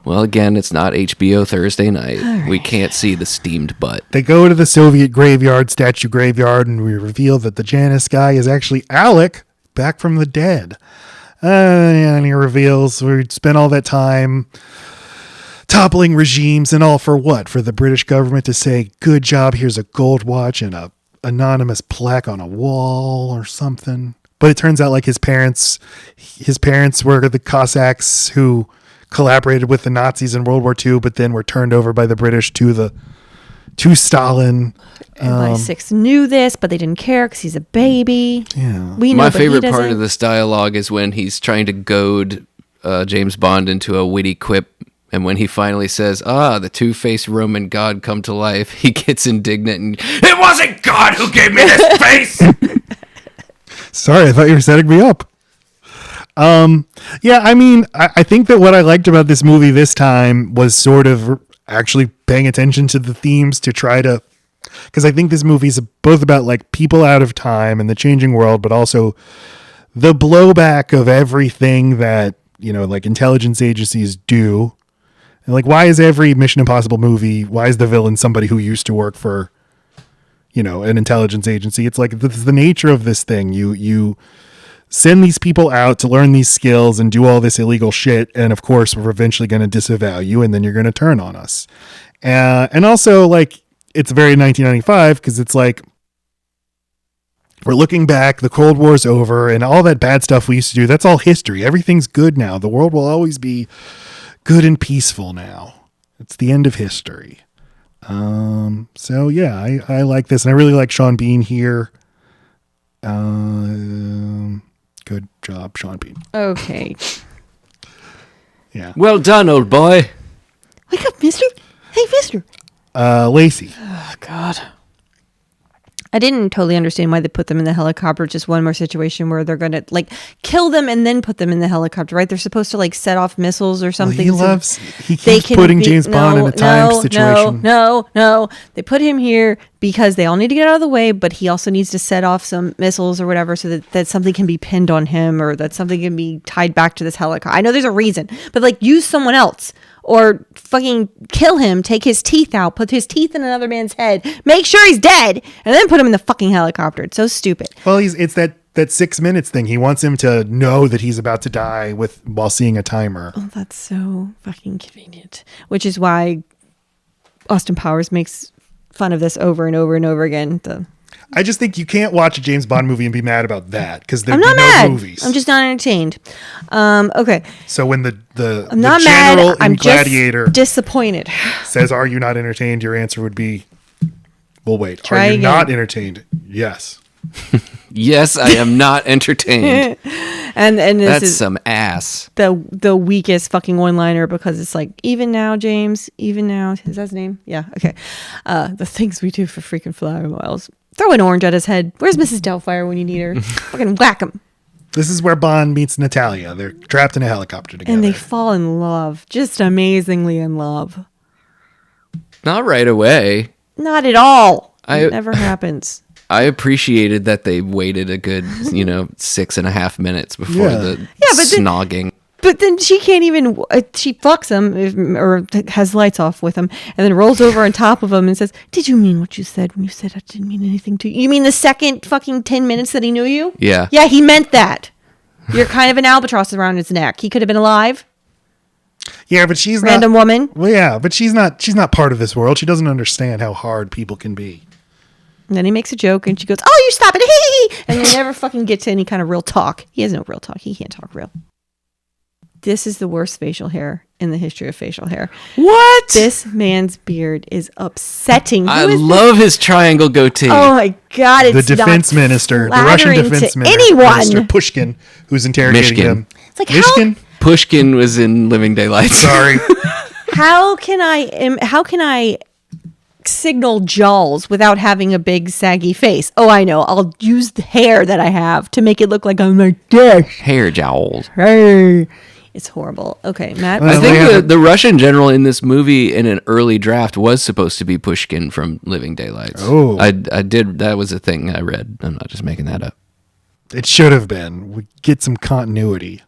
Well, again, it's not HBO Thursday night. We can't see the steamed butt. They go to the Soviet graveyard, statue graveyard, and we reveal that the Janus guy is actually Alec, back from the dead. And he reveals we spent all that time toppling regimes and all for what? For the British government to say, good job, here's a gold watch and a anonymous plaque on a wall or something. But it turns out like his parents were the Cossacks who collaborated with the Nazis in World War II, but then were turned over by the British to Stalin. And MI6 knew this, but they didn't care because he's a baby. Yeah. We know, My but he favorite part doesn't. of this dialogue is when he's trying to goad James Bond into a witty quip, and when he finally says, the two-faced Roman god come to life, he gets indignant and, it wasn't God who gave me this face! Sorry, I thought you were setting me up. Yeah, I mean, I think that what I liked about this movie this time was sort of actually paying attention to the themes to try to, because I think this movie is both about like people out of time and the changing world, but also the blowback of everything that, like intelligence agencies do. And like, why is every Mission Impossible movie, why is the villain somebody who used to work for, an intelligence agency? It's like, this is the nature of this thing. You send these people out to learn these skills and do all this illegal shit. And of course, we're eventually going to disavow you and then you're going to turn on us. And also like, it's very 1995 because it's like, we're looking back, the Cold War's over and all that bad stuff we used to do. That's all history. Everything's good now. The world will always be good and peaceful now. It's the end of history. So yeah, I like this and I really like Sean Bean here. Good job, Sean Bean. Okay. Yeah. Well done, old boy. Wake up, mister. Hey, mister. Lacey. Oh, God. I didn't totally understand why they put them in the helicopter. Just one more situation where they're going to like kill them and then put them in the helicopter, right? They're supposed to like set off missiles or something. Well, he keeps putting James Bond in a time situation. No. They put him here because they all need to get out of the way, but he also needs to set off some missiles or whatever so that something can be pinned on him or that something can be tied back to this helicopter. I know there's a reason, but like use someone else. Or fucking kill him, take his teeth out, put his teeth in another man's head, make sure he's dead, and then put him in the fucking helicopter. It's so stupid. Well, it's that 6 minutes thing. He wants him to know that he's about to die while seeing a timer. Oh, that's so fucking convenient. Which is why Austin Powers makes fun of this over and over and over again. I just think you can't watch a James Bond movie and be mad about that because there'd I'm be not no mad. movies. I'm just not entertained. Okay. So when the I'm not general mad. I'm in Gladiator just disappointed. says, "Are you not entertained?" Your answer would be, "Well, wait. Try Are you again. not entertained?" Yes. Yes, I am not entertained. and this That's is some ass. the weakest fucking one-liner because it's like, even now, James, even now. Is that his name? Yeah, okay. The things we do for freaking Flower Miles. Throw an orange at his head. Where's Mrs. Doubtfire when you need her? Fucking whack him. This is where Bond meets Natalia. They're trapped in a helicopter together. And they fall in love. Just amazingly in love. Not right away. Not at all. It never happens. I appreciated that they waited a good, 6.5 minutes before the snogging. But then she can't even, she fucks him or has lights off with him and then rolls over on top of him and says, did you mean what you said when you said I didn't mean anything to you? You mean the second fucking 10 minutes that he knew you? Yeah. Yeah, he meant that. You're kind of an albatross around his neck. He could have been alive. Yeah, but she's Random not. woman. Well, yeah, but she's not part of this world. She doesn't understand how hard people can be. And then he makes a joke and she goes, oh, you stop it. And they never fucking get to any kind of real talk. He has no real talk. He can't talk real. This is the worst facial hair in the history of facial hair. What? This man's beard is upsetting. I love his triangle goatee. Oh my God. The It's defense not minister, the Russian flattering defense to minister, anyone. Pushkin, who's interrogating Mishkin. him. It's like, Mishkin? Pushkin was in Living Daylights. Sorry. how can I signal jawls without having a big saggy face? Oh, I know. I'll use the hair that I have to make it look like I'm like this. Hair jowls. Hey. It's horrible. Okay, Matt. I think the Russian general in this movie in an early draft was supposed to be Pushkin from Living Daylights. Oh. I did. That was a thing I read. I'm not just making that up. It should have been. We get some continuity.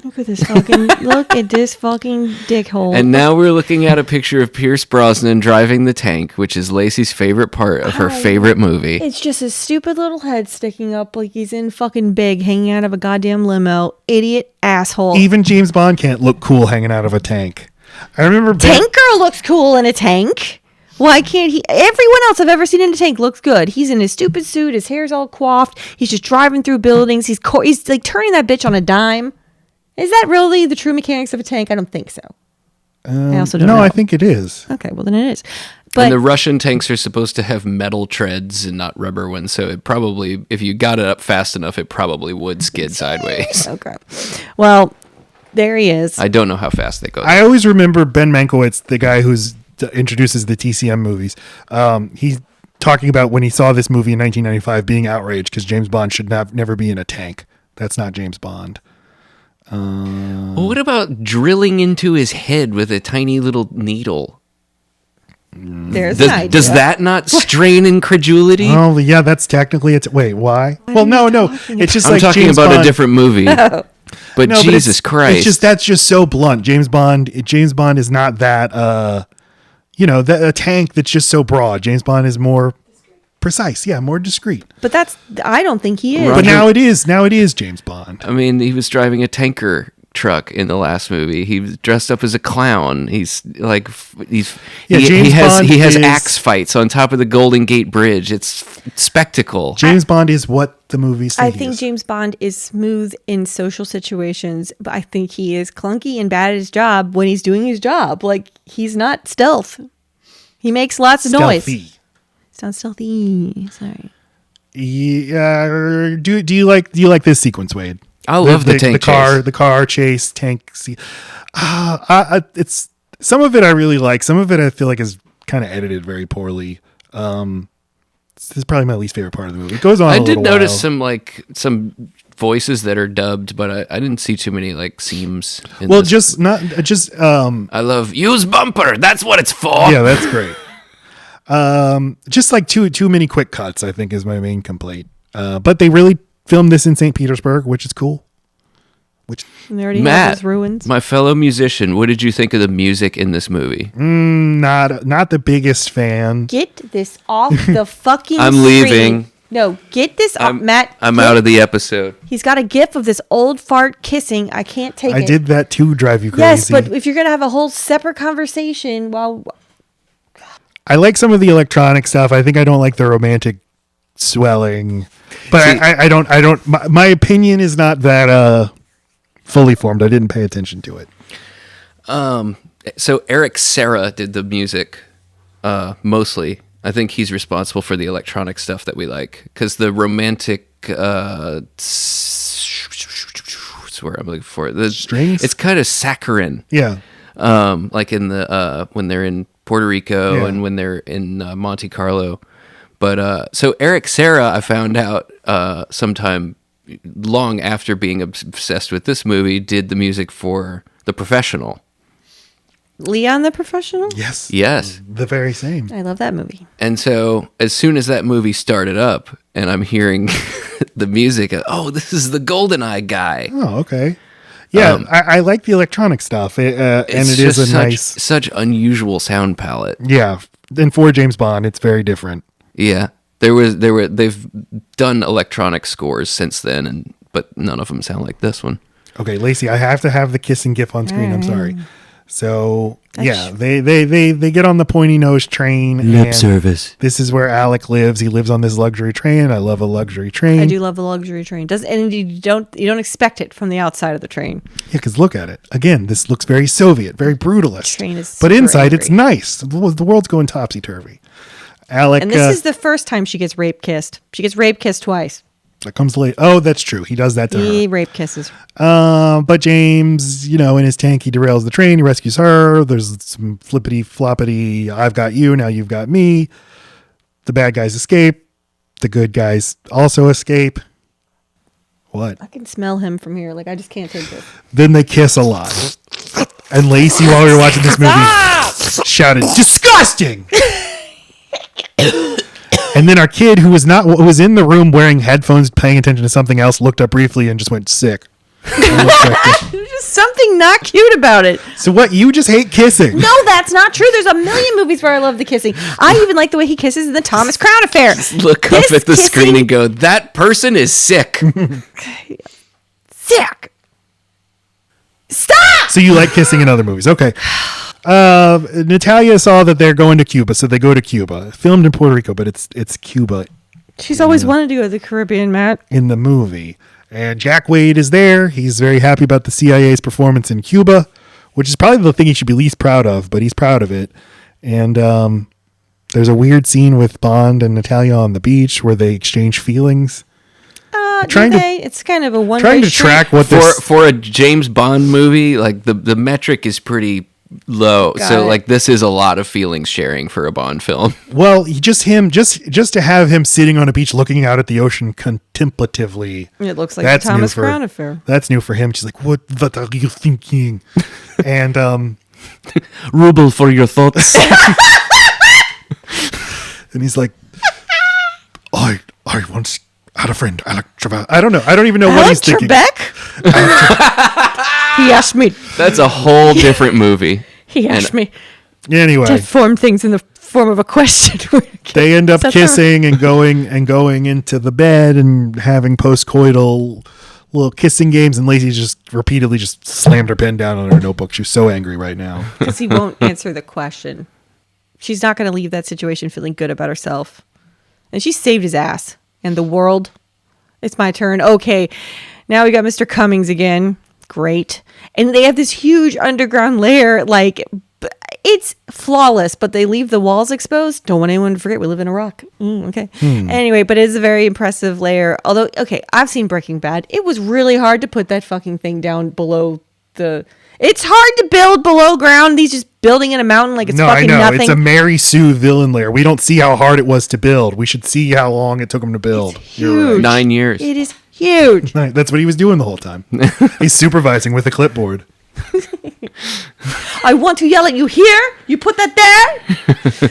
Look at this fucking dickhole. And now we're looking at a picture of Pierce Brosnan driving the tank, which is Lacey's favorite part of her favorite movie. It's just his stupid little head sticking up like he's in fucking Big, hanging out of a goddamn limo. Idiot asshole. Even James Bond can't look cool hanging out of a tank. I remember Tank Girl looks cool in a tank. Why can't he? Everyone else I've ever seen in a tank looks good. He's in his stupid suit. His hair's all coiffed. He's just driving through buildings. He's like turning that bitch on a dime. Is that really the true mechanics of a tank? I don't think so. I also don't know. No, I think it is. Okay, well then it is. But And the Russian tanks are supposed to have metal treads and not rubber ones, so it probably, if you got it up fast enough, it probably would skid sideways. okay. Well, there he is. I don't know how fast they go. I always remember Ben Mankiewicz, the guy who's introduces the TCM movies. He's talking about when he saw this movie in 1995 being outraged because James Bond should never be in a tank. That's not James Bond. Well, what about drilling into his head with a tiny little needle? There's an idea. Does that not strain incredulity? Oh, yeah, that's technically it. Wait, why? Well, no. It's just I'm like talking James about Bond. a different movie. But No, Jesus Christ. It's just that's just so blunt. James Bond is not that that a tank that's just so broad. James Bond is more precise, more discreet. But I don't think he is. Right. But now it is James Bond. I mean, he was driving a tanker truck in the last movie. He was dressed up as a clown. He's like he has axe fights on top of the Golden Gate Bridge. It's spectacle. James Bond is what the movies say I he think is. James Bond is smooth in social situations, but I think he is clunky and bad at his job when he's doing his job. Like, he's not stealth. He makes lots of noise. Stealthy. Sounds stealthy. Sorry. Yeah. Do you like this sequence, Wade? I love the tank chase. The car chase, tank. It's some of it I really like. Some of it I feel like is kind of edited very poorly. This is probably my least favorite part of the movie. It goes on. I did notice some voices that are dubbed, but I didn't see too many seams. I love use bumper. That's what it's for. Yeah, that's great. Just like too many quick cuts, I think, is my main complaint. But they really filmed this in St. Petersburg, which is cool. And they already have Matt, those ruins. my fellow musician, what did you think of the music in this movie? Not the biggest fan. Get this off the fucking I'm screen. leaving. No, get this off, Matt. I'm out of the episode. He's got a gif of this old fart kissing. I can't take it. I did that too, drive you crazy. Yes, but if you're going to have a whole separate conversation while... I like some of the electronic stuff. I think I don't like the romantic swelling. But See, I don't my opinion is not that fully formed. I didn't pay attention to it. So Eric Serra did the music mostly, I think he's responsible for the electronic stuff that we like, because the romantic. What's the word I'm looking for? The Strings? It's kind of saccharine. Yeah. Like in the when they're in Puerto Rico and when they're in Monte Carlo. But so Eric Serra, I found out sometime long after being obsessed with this movie, did the music for The Professional. Leon the Professional? Yes. Yes. The very same. I love that movie. And so as soon as that movie started up and I'm hearing the music, this is the GoldenEye guy. Oh, okay. Yeah, I like the electronic stuff, and it is a such unusual sound palette. Yeah, and for James Bond, it's very different. Yeah, they've done electronic scores since then, but none of them sound like this one. Okay, Lacey, I have to have the kissing gif on screen. I'm sorry. So yeah, they get on the pointy nose train. Lip service. This is where Alec lives. He lives on this luxury train. I love a luxury train. I do love the luxury train. And you don't expect it from the outside of the train. Yeah, because look at it again. This looks very Soviet, very brutalist. Train is but inside angry. it's nice. The world's going topsy turvy. Alec, and this is the first time she gets rape kissed. She gets rape kissed twice. That comes late. Oh, that's true. He does that to He her. rape kisses. But James, in his tank, he derails the train. He rescues her. There's some flippity floppity. I've got you. Now you've got me. The bad guys escape. The good guys also escape. What? I can smell him from here. Like, I just can't take this. Then they kiss a lot. And Lacey, while we were watching this movie, shouted, "Disgusting!" And then our kid, who was in the room wearing headphones, paying attention to something else, looked up briefly and just went sick. There's just something not cute about it. So what? You just hate kissing? No, that's not true. There's a million movies where I love the kissing. I even like the way he kisses in the Thomas Crown Affair. Just look up at the screen and go, "That person is sick." Sick. Stop. So you like kissing in other movies? Okay. Natalia saw that they're going to Cuba, so they go to Cuba. Filmed in Puerto Rico, but it's Cuba She's always wanted to go to the Caribbean, Matt. in the movie. And Jack Wade is there. He's very happy about the CIA's performance in Cuba, which is probably the thing he should be least proud of, but he's proud of it. And there's a weird scene with Bond and Natalia on the beach where they exchange feelings. It's kind of a one-way Trying to street. track what this... For a James Bond movie, like the metric is pretty low. Got So it. like this is a lot of feelings sharing for a Bond film. Well, just to have him sitting on a beach looking out at the ocean contemplatively. It looks like That's the Thomas new for- Crown Affair. That's new for him. She's like, what are you thinking? And Ruble for your thoughts. and he's like, I once had a friend, Alec Trebek. I don't know. I don't even know what he's thinking. Trebek? He asked me. That's a whole different movie. He asked me Anyway, to form things in the form of a question. they end up That's kissing and going into the bed and having postcoital little kissing games. And Lacey just repeatedly just slammed her pen down on her notebook. She's so angry right now. Because he won't answer the question. She's not going to leave that situation feeling good about herself. And she saved his ass. And the world. It's my turn. Okay. Now we got Mr. Cummings again. Great. And they have this huge underground lair. Like, it's flawless, but they leave the walls exposed. Don't want anyone to forget we live in Iraq. Okay. Anyway, but it is a very impressive lair. Although, okay, I've seen Breaking Bad. It was really hard to put that fucking thing down below the... It's hard to build below ground. These just building in a mountain like it's fucking nothing. It's a Mary Sue villain lair. We don't see how hard it was to build. We should see how long it took him to build. You're right. 9 years. It is huge. Right, that's what he was doing the whole time. He's supervising with a clipboard. I want to yell at you here. You put that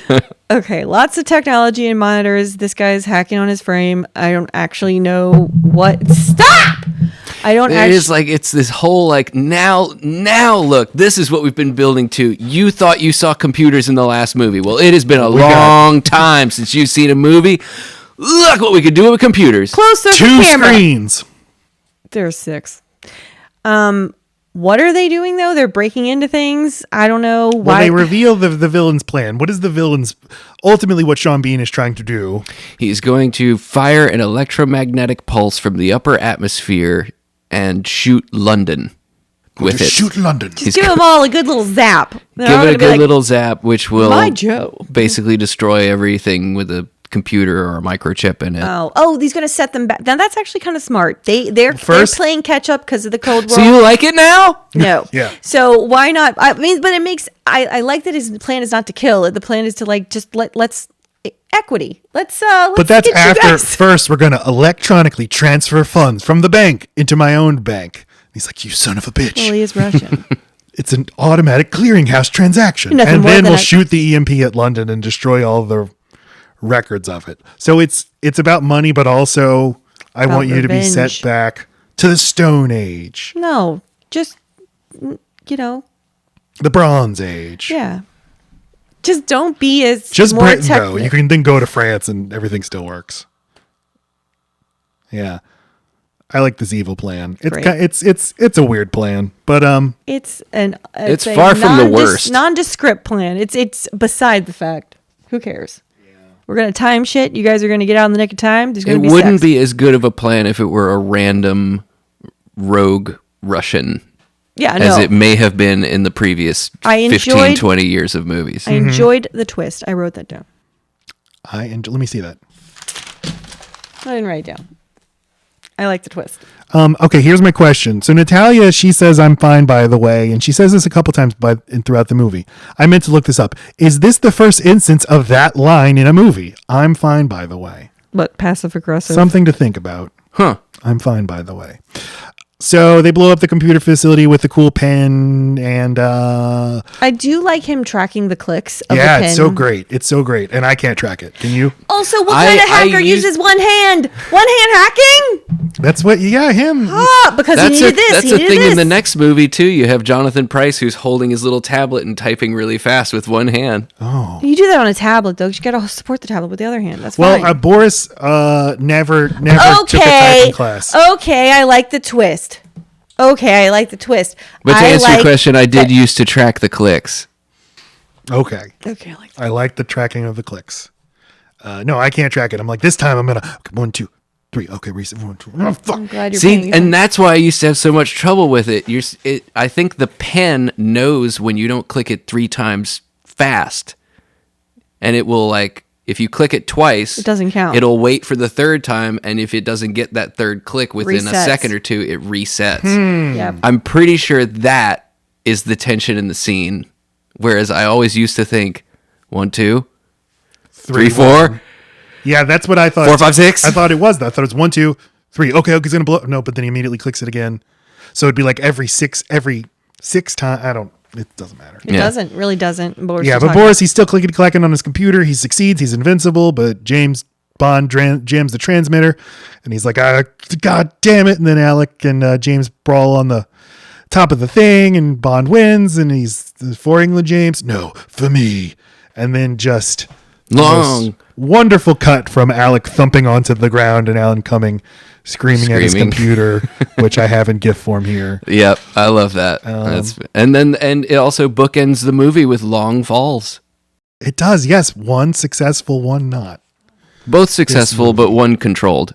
there. Okay, lots of technology and monitors. This guy's hacking on his frame. I don't actually know what. Stop! I don't It actually. is like it's this whole like now look, this is what we've been building to. You thought you saw computers in the last movie. Well, it has been a long time since you've seen a movie. Look what we could do with computers. Closer to Two camera. screens. There's 6. What are they doing though? They're breaking into things. I don't know Well, why. they reveal the villain's plan. What is the villain's... Ultimately, what Sean Bean is trying to do... He's going to fire an electromagnetic pulse from the upper atmosphere and shoot London. with it. Shoot London. Just give them all a good little zap. They're Give all it gonna a be good like, little zap, which will My Joe. basically destroy everything with a computer or a microchip in it. Oh, he's gonna set them back. Now that's actually kind of smart. They're playing catch up because of the Cold War. So you like it now? No. Yeah. So why not? I mean, but it makes I like that his plan is not to kill. The plan is to like just let's equity. Let's But that's get you after guys- first we're gonna electronically transfer funds from the bank into my own bank. He's like, you son of a bitch. Well, he is Russian. It's an automatic clearinghouse transaction. Nothing And more then than we'll a- shoot the EMP at London and destroy all the records of it. So it's about money, but also I About want you to be set revenge. back to the Stone Age, No, just the Bronze Age. yeah. Just don't be as Just more Britain, though. technical. You can then go to France and everything still works. Yeah. I like this evil plan. It's Great. it's a weird plan, but It's It's a far from the worst. Nondescript plan. It's beside the fact. Who cares? We're gonna time shit. You guys are gonna get out in the nick of time. There's It gonna be wouldn't sex. be as good of a plan if it were a random rogue Russian, Yeah, as no. it may have been in the previous I 15, enjoyed- 20 years of movies. I enjoyed the twist. I wrote that down. let me see that. I didn't write it down. I like the twist. Okay, here's my question. So Natalia, she says, I'm fine, by the way, and she says this a couple times throughout the movie. I meant to look this up. Is this the first instance of that line in a movie? I'm fine, by the way. But passive aggressive. Something to think about. Huh. I'm fine, by the way. So they blow up the computer facility with the cool pen, and I do like him tracking the clicks of the yeah, pen. it's so great. It's so great, and I can't track it. Can you? Also, what I- kind of I hacker used- uses one hand? One hand hacking? That's what. Yeah, him. Ah, because he needed this. That's he the needed thing this. in the next movie too. You have Jonathan Pryce who's holding his little tablet and typing really fast with one hand. You do that on a tablet, though. 'Cause you got to support the tablet with the other hand. That's Well, fine. Boris never took a typing class. Okay, I like the twist. But to answer your question, I did used to track the clicks. Okay. Okay, I like that. I like the tracking of the clicks. No, I can't track it. I'm like, this time I'm gonna 1, 2, 3. Okay, reset 1, 2. Oh, fuck. I'm glad you're See, paying attention. and that's why I used to have so much trouble with it. I think the pen knows when you don't click it 3 times fast, and it will if you click it twice, It doesn't count. It'll wait for the third time, and if it doesn't get that third click within a Resets. second or two, it resets. Yeah. I'm pretty sure that is the tension in the scene. Whereas I always used to think 1, 2, 3, 4. Yeah, that's what I thought. 4, 5, 6. I thought it was. I thought it was 1, 2, 3. Okay, he's gonna blow. No, but then he immediately clicks it again. So it'd be like every six time. I don't. It doesn't matter. It doesn't. Really doesn't. But we're Yeah, still but talking. Boris, he's still clicking clacking on his computer. He succeeds. He's invincible. But James Bond jams the transmitter, and he's like, God damn it! And then Alec and James brawl on the top of the thing, and Bond wins, and he's for England, James. No, for me. And then just Long. most wonderful cut from Alec thumping onto the ground and Alan Cumming screaming at his Screaming. computer, which I have in GIF form here. Yep, I love that. And it also bookends the movie with long falls. It does, yes. One successful, one not. Both successful, but one controlled.